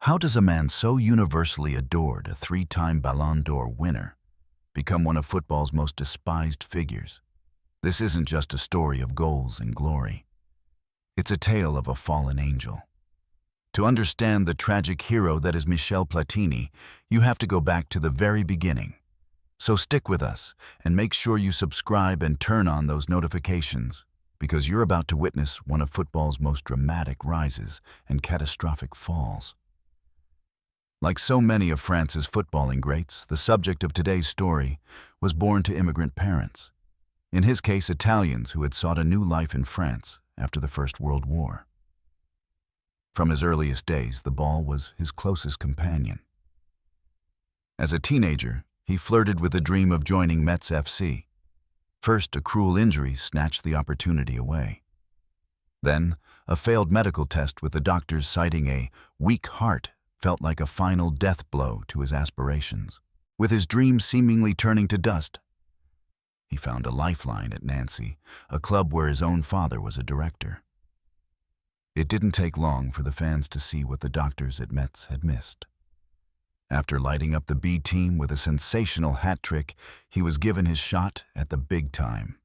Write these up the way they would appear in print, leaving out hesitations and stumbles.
How does a man so universally adored, a three-time Ballon d'Or winner, become one of football's most despised figures? This isn't just a story of goals and glory. It's a tale of a fallen angel. To understand the tragic hero that is Michel Platini, you have to go back to the very beginning. So stick with us and make sure you subscribe and turn on those notifications, because you're about to witness one of football's most dramatic rises and catastrophic falls. Like so many of France's footballing greats, the subject of today's story was born to immigrant parents. In his case, Italians who had sought a new life in France after the First World War. From his earliest days, the ball was his closest companion. As a teenager, he flirted with the dream of joining Metz FC. First, a cruel injury snatched the opportunity away. Then, a failed medical test with the doctors citing a weak heart felt like a final death blow to his aspirations. With his dream seemingly turning to dust, he found a lifeline at Nancy, a club where his own father was a director. It didn't take long for the fans to see what the doctors at Metz had missed. After lighting up the B team with a sensational hat trick, he was given his shot at the big time.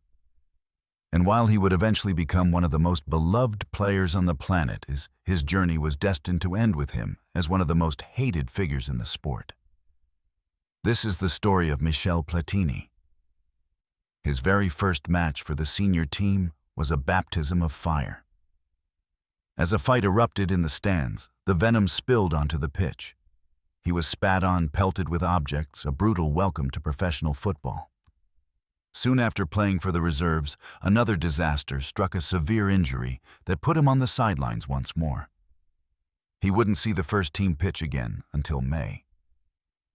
And while he would eventually become one of the most beloved players on the planet, his journey was destined to end with him as one of the most hated figures in the sport. This is the story of Michel Platini. His very first match for the senior team was a baptism of fire. As a fight erupted in the stands, the venom spilled onto the pitch. He was spat on, pelted with objects, a brutal welcome to professional football. Soon after playing for the reserves, another disaster struck, a severe injury that put him on the sidelines once more. He wouldn't see the first team pitch again until May.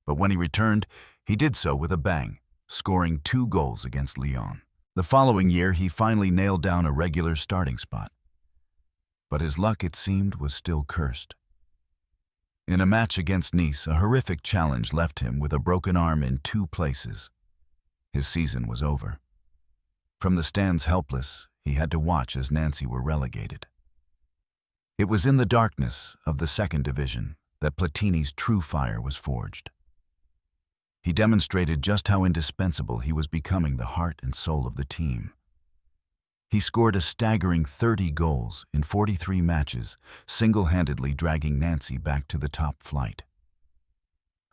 But when he returned, he did so with a bang, scoring 2 goals against Lyon. The following year, he finally nailed down a regular starting spot. But his luck, it seemed, was still cursed. In a match against Nice, a horrific challenge left him with a broken arm in 2 places. His season was over. From the stands helpless, he had to watch as Nancy were relegated. It was in the darkness of the second division that Platini's true fire was forged. He demonstrated just how indispensable he was becoming, the heart and soul of the team. He scored a staggering 30 goals in 43 matches, single-handedly dragging Nancy back to the top flight.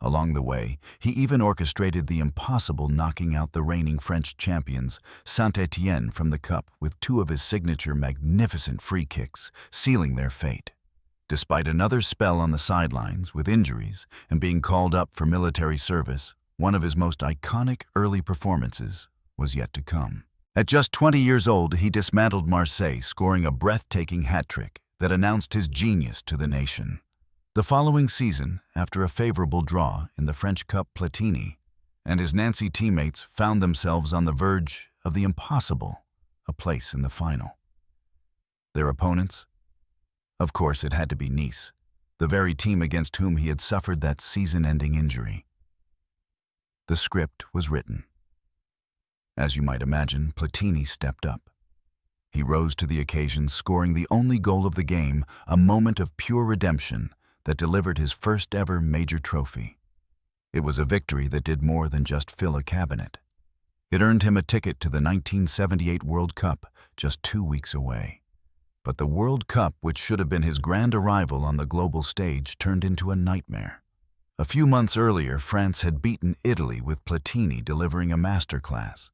Along the way, he even orchestrated the impossible, knocking out the reigning French champions, Saint-Étienne, from the cup with 2 of his signature magnificent free kicks, sealing their fate. Despite another spell on the sidelines with injuries and being called up for military service, one of his most iconic early performances was yet to come. At just 20 years old, he dismantled Marseille, scoring a breathtaking hat-trick that announced his genius to the nation. The following season, after a favorable draw in the French Cup, Platini and his Nancy teammates found themselves on the verge of the impossible, a place in the final. Their opponents? Of course, it had to be Nice, the very team against whom he had suffered that season-ending injury. The script was written. As you might imagine, Platini stepped up. He rose to the occasion, scoring the only goal of the game, a moment of pure redemption that delivered his first-ever major trophy. It was a victory that did more than just fill a cabinet. It earned him a ticket to the 1978 World Cup, just 2 weeks away. But the World Cup, which should have been his grand arrival on the global stage, turned into a nightmare. A few months earlier, France had beaten Italy with Platini delivering a masterclass.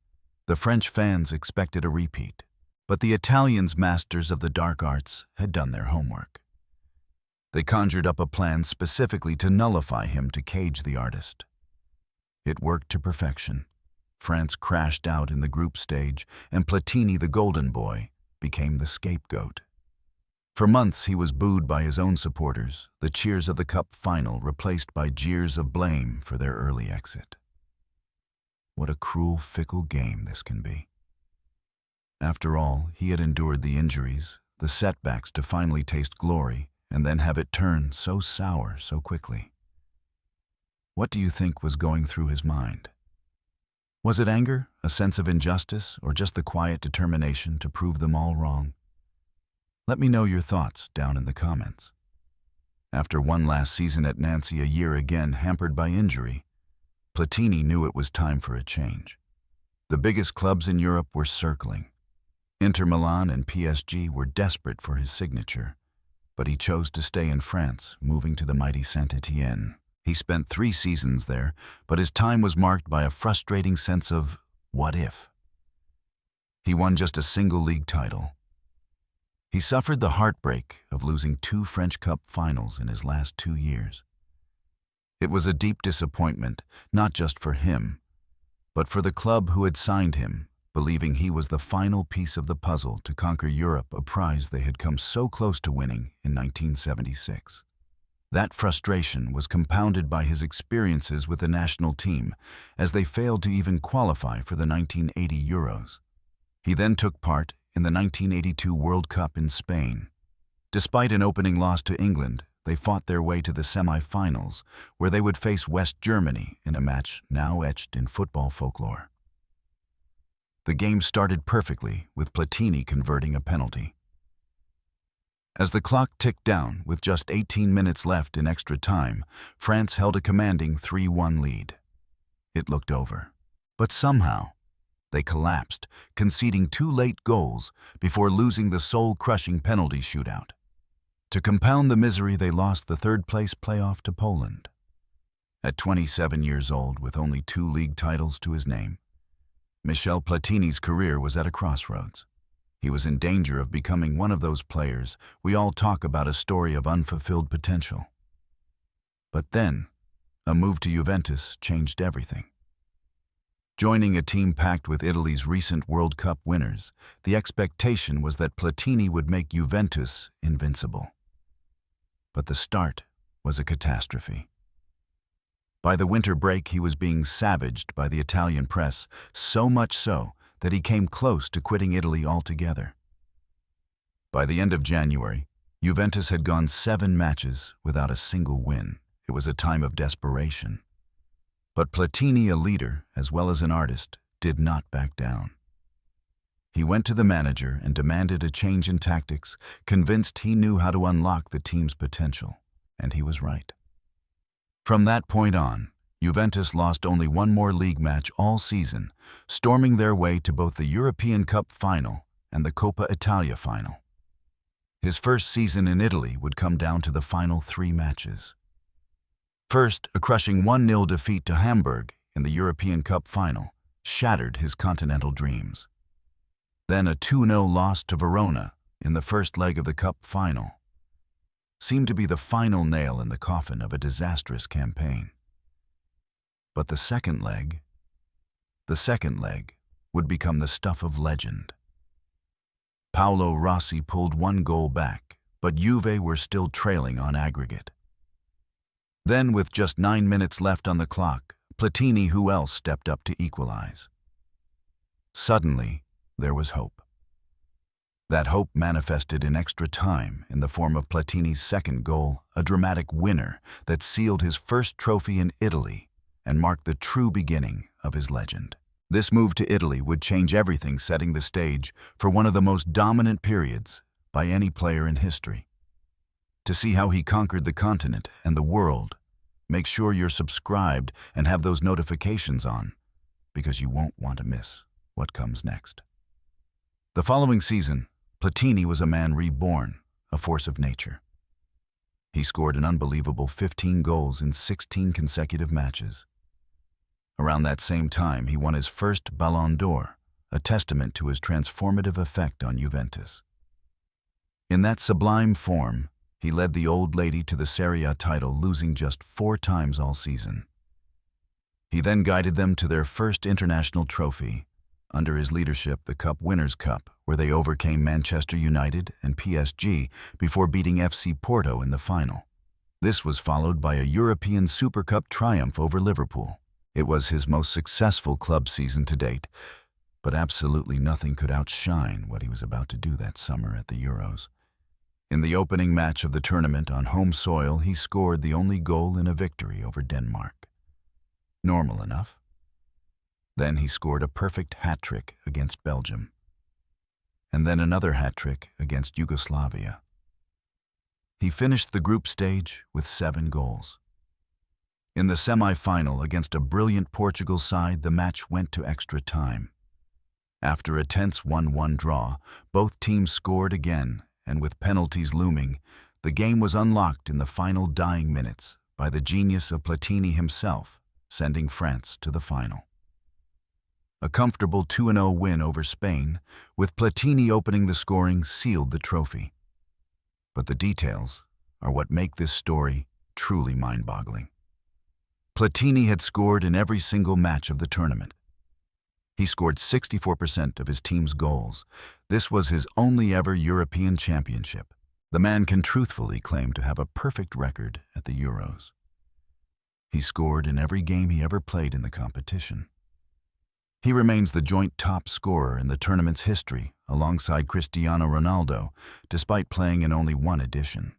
The French fans expected a repeat, but the Italians, masters of the dark arts, had done their homework. They conjured up a plan specifically to nullify him, to cage the artist. It worked to perfection. France crashed out in the group stage, and Platini, the golden boy, became the scapegoat. For months he was booed by his own supporters, the cheers of the cup final replaced by jeers of blame for their early exit. What a cruel, fickle game this can be. After all, he had endured the injuries, the setbacks, to finally taste glory, and then have it turn so sour so quickly. What do you think was going through his mind? Was it anger, a sense of injustice, or just the quiet determination to prove them all wrong? Let me know your thoughts down in the comments. After one last season at Nancy, a year again hampered by injury, Platini knew it was time for a change. The biggest clubs in Europe were circling. Inter Milan and PSG were desperate for his signature, but he chose to stay in France, moving to the mighty Saint-Étienne. He spent 3 seasons there, but his time was marked by a frustrating sense of what if. He won just a single league title. He suffered the heartbreak of losing 2 French Cup finals in his last 2 years. It was a deep disappointment, not just for him, but for the club who had signed him, believing he was the final piece of the puzzle to conquer Europe, a prize they had come so close to winning in 1976. That frustration was compounded by his experiences with the national team, as they failed to even qualify for the 1980 Euros. He then took part in the 1982 World Cup in Spain. Despite an opening loss to England, they fought their way to the semi-finals, where they would face West Germany in a match now etched in football folklore. The game started perfectly, with Platini converting a penalty. As the clock ticked down, with just 18 minutes left in extra time, France held a commanding 3-1 lead. It looked over. But somehow, they collapsed, conceding 2 late goals before losing the soul-crushing penalty shootout. To compound the misery, they lost the 3rd-place playoff to Poland. At 27 years old, with only 2 league titles to his name, Michel Platini's career was at a crossroads. He was in danger of becoming one of those players we all talk about, a story of unfulfilled potential. But then, a move to Juventus changed everything. Joining a team packed with Italy's recent World Cup winners, the expectation was that Platini would make Juventus invincible. But the start was a catastrophe. By the winter break, he was being savaged by the Italian press, so much so that he came close to quitting Italy altogether. By the end of January, Juventus had gone 7 matches without a single win. It was a time of desperation. But Platini, a leader as well as an artist, did not back down. He went to the manager and demanded a change in tactics, convinced he knew how to unlock the team's potential, and he was right. From that point on, Juventus lost only 1 more league match all season, storming their way to both the European Cup final and the Coppa Italia final. His first season in Italy would come down to the final 3 matches. First, a crushing 1-0 defeat to Hamburg in the European Cup final shattered his continental dreams. Then a 2-0 loss to Verona in the first leg of the Cup final seemed to be the final nail in the coffin of a disastrous campaign. But the second leg would become the stuff of legend. Paolo Rossi pulled 1 goal back, but Juve were still trailing on aggregate. Then, with just 9 minutes left on the clock, Platini, who else, stepped up to equalize. Suddenly, there was hope. That hope manifested in extra time in the form of Platini's second goal, a dramatic winner that sealed his first trophy in Italy and marked the true beginning of his legend. This move to Italy would change everything, setting the stage for one of the most dominant periods by any player in history. To see how he conquered the continent and the world, make sure you're subscribed and have those notifications on, because you won't want to miss what comes next. The following season, Platini was a man reborn, a force of nature. He scored an unbelievable 15 goals in 16 consecutive matches. Around that same time, he won his first Ballon d'Or, a testament to his transformative effect on Juventus. In that sublime form, he led the old lady to the Serie A title, losing just 4 times all season. He then guided them to their first international trophy, under his leadership, the Cup Winners' Cup, where they overcame Manchester United and PSG before beating FC Porto in the final. This was followed by a European Super Cup triumph over Liverpool. It was his most successful club season to date, but absolutely nothing could outshine what he was about to do that summer at the Euros. In the opening match of the tournament on home soil, he scored the only goal in a victory over Denmark. Normal enough. Then he scored a perfect hat-trick against Belgium, and then another hat-trick against Yugoslavia. He finished the group stage with 7 goals. In the semi-final against a brilliant Portugal side, the match went to extra time. After a tense 1-1 draw, both teams scored again, and with penalties looming, the game was unlocked in the final dying minutes by the genius of Platini himself, sending France to the final. A comfortable 2-0 win over Spain, with Platini opening the scoring, sealed the trophy. But the details are what make this story truly mind-boggling. Platini had scored in every single match of the tournament. He scored 64% of his team's goals. This was his only ever European championship. The man can truthfully claim to have a perfect record at the Euros. He scored in every game he ever played in the competition. He remains the joint top scorer in the tournament's history, alongside Cristiano Ronaldo, despite playing in only one edition.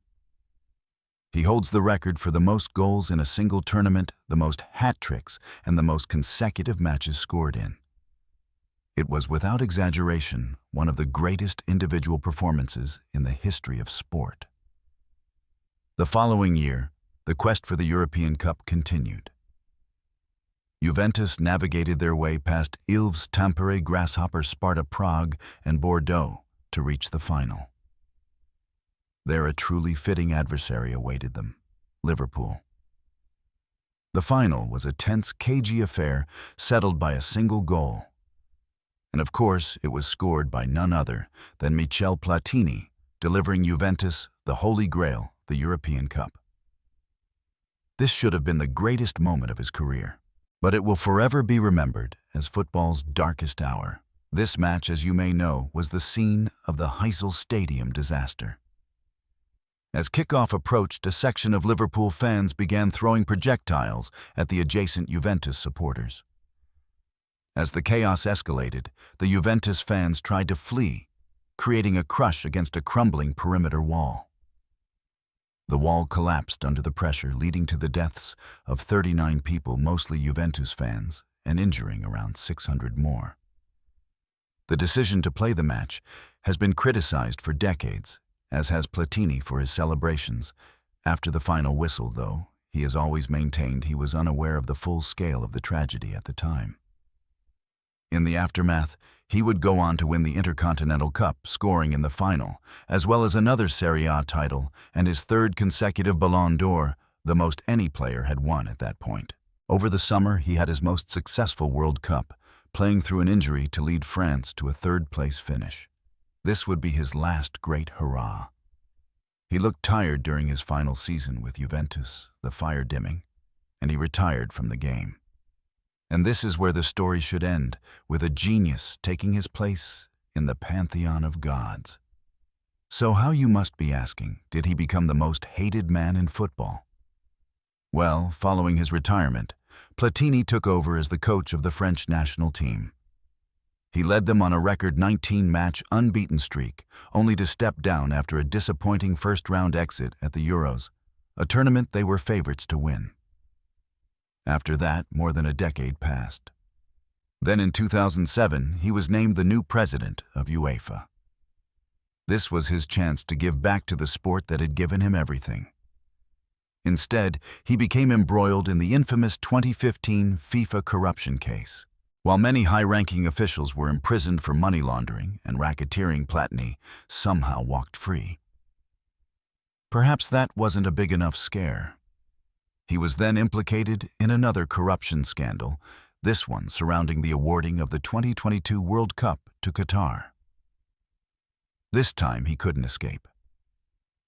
He holds the record for the most goals in a single tournament, the most hat-tricks, and the most consecutive matches scored in. It was, without exaggeration, one of the greatest individual performances in the history of sport. The following year, the quest for the European Cup continued. Juventus navigated their way past Ilves, Tampere, Grasshopper, Sparta Prague, and Bordeaux to reach the final. There a truly fitting adversary awaited them, Liverpool. The final was a tense, cagey affair settled by a single goal. And of course, it was scored by none other than Michel Platini, delivering Juventus the Holy Grail, the European Cup. This should have been the greatest moment of his career, but it will forever be remembered as football's darkest hour. This match, as you may know, was the scene of the Heysel Stadium disaster. As kickoff approached, a section of Liverpool fans began throwing projectiles at the adjacent Juventus supporters. As the chaos escalated, the Juventus fans tried to flee, creating a crush against a crumbling perimeter wall. The wall collapsed under the pressure, leading to the deaths of 39 people, mostly Juventus fans, and injuring around 600 more. The decision to play the match has been criticized for decades, as has Platini for his celebrations. After the final whistle, though, he has always maintained he was unaware of the full scale of the tragedy at the time. In the aftermath, he would go on to win the Intercontinental Cup, scoring in the final, as well as another Serie A title and his 3rd consecutive Ballon d'Or, the most any player had won at that point. Over the summer, he had his most successful World Cup, playing through an injury to lead France to a 3rd-place finish. This would be his last great hurrah. He looked tired during his final season with Juventus, the fire dimming, and he retired from the game. And this is where the story should end, with a genius taking his place in the pantheon of gods. So how, you must be asking, did he become the most hated man in football? Well, following his retirement, Platini took over as the coach of the French national team. He led them on a record 19-match unbeaten streak, only to step down after a disappointing first-round exit at the Euros, a tournament they were favorites to win. After that, more than a decade passed. Then in 2007, he was named the new president of UEFA. This was his chance to give back to the sport that had given him everything. Instead, he became embroiled in the infamous 2015 FIFA corruption case. While many high-ranking officials were imprisoned for money laundering and racketeering, Platini somehow walked free. Perhaps that wasn't a big enough scare. He was then implicated in another corruption scandal, this one surrounding the awarding of the 2022 World Cup to Qatar. This time he couldn't escape.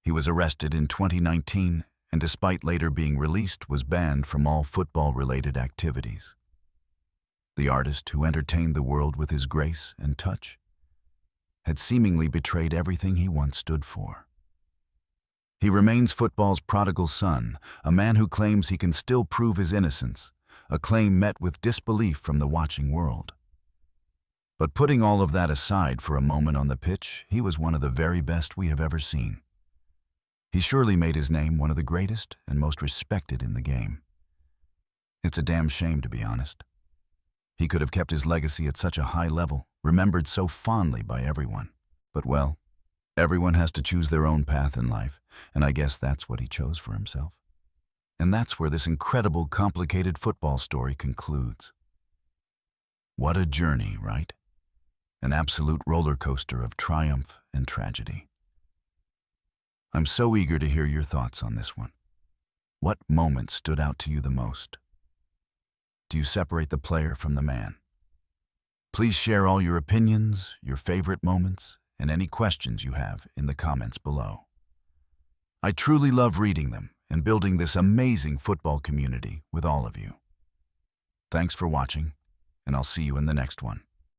He was arrested in 2019 and, despite later being released, was banned from all football-related activities. The artist who entertained the world with his grace and touch had seemingly betrayed everything he once stood for. He remains football's prodigal son, a man who claims he can still prove his innocence, a claim met with disbelief from the watching world. But putting all of that aside for a moment on the pitch, he was one of the very best we have ever seen. He surely made his name one of the greatest and most respected in the game. It's a damn shame, to be honest. He could have kept his legacy at such a high level, remembered so fondly by everyone. But well, Everyone has to choose their own path in life, and I guess that's what he chose for himself. And that's where this incredible, complicated football story concludes. What a journey, right? An absolute roller coaster of triumph and tragedy. I'm so eager to hear your thoughts on this one. What moment stood out to you the most? Do you separate the player from the man? Please share all your opinions, your favorite moments, and any questions you have in the comments below. I truly love reading them and building this amazing football community with all of you. Thanks for watching, and I'll see you in the next one.